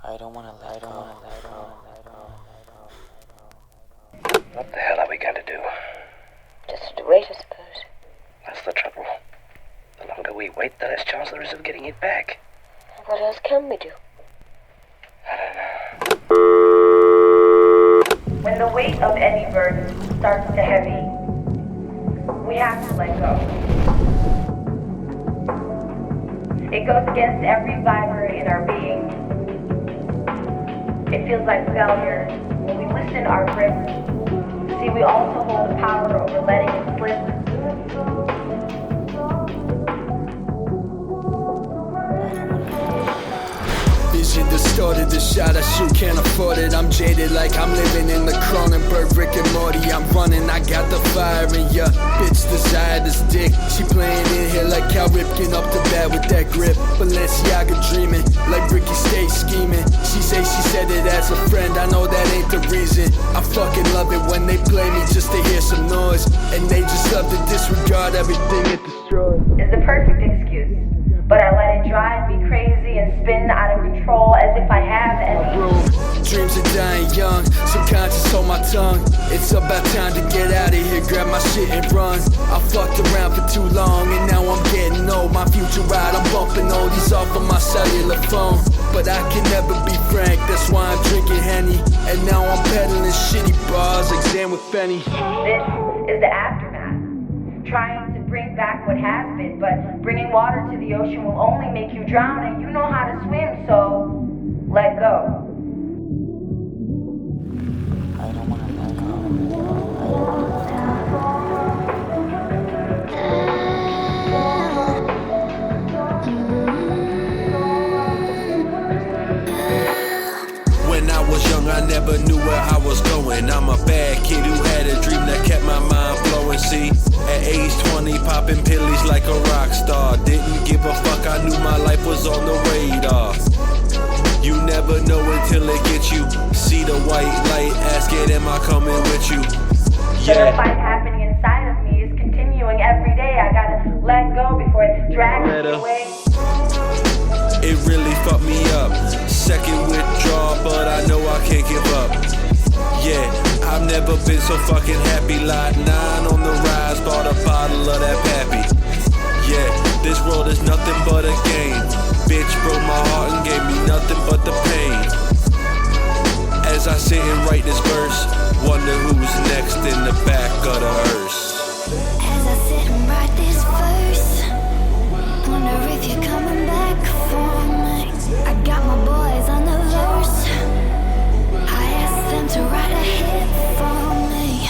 I don't wanna let go. What the hell are we going to do? Just wait, I suppose. That's the trouble. The longer we wait, the less chance there is of getting it back. What else can we do? I don't know. When the weight of any burden starts to heavy, we have to let go. It goes against every fiber in our being. It feels like failure. When we loosen our grip, see, we also hold the power over letting it slip. Vision distorted, the shot I shoot can't afford it. I'm jaded like I'm living in the Cronenberg, Rick and Morty. I'm running, I got the fire in ya. Bitch desire this dick. She playing in here like Cal Ripken up the bat with that grip. Balenciaga dreaming, like Ricky stay scheming. She said it as a friend, I know that ain't the reason. I fucking love it when they play me just to hear some noise. And they just love to disregard everything it destroys. Is the perfect excuse, but I let it drive me crazy and spin out of control as if I have any. Dreams of dying young, subconscious hold my tongue. It's about time to get out of here, grab my shit and run. I fucked around for too long and now I'm getting old. My future ride, I'm bumping oldies off of my cellular phone. But I can never be frank, that's why I'm drinking Henny. And now I'm peddling shitty bars, exam with Benny. This is the aftermath. Trying to bring back what has been, but bringing water to the ocean will only make you drown, and you know how to swim, so let go. I don't wanna let go. When I was young, I never knew where I was going. I'm a bad kid who had a dream that kept my mind flowing. See, at age 20, popping pillies like a rock star. Didn't give a fuck, I knew my life was on the radar. You never know until it gets you. See the white light, ask it, am I coming with you? So the fight happening inside of me is continuing every day. I gotta let go before it drags me away. It really fucked me up. Second withdrawal, but I know I can't give up. Yeah, I've never been so fucking happy. Lot 9 on the rise, bought a bottle of that pappy. Yeah, this world is nothing but a game. Bitch broke my heart and gave me nothing but the pain. As I sit and write this verse, wonder who's next in the back of the hearse. As I sit and write this verse, wonder if you're coming back for me. I got my boys on the verse. I asked them to write a hit for me.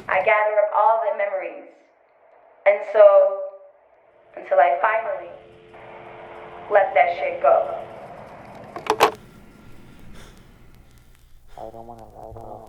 I gather up all the memories. And so, until I finally let that shit go. I don't wanna let go.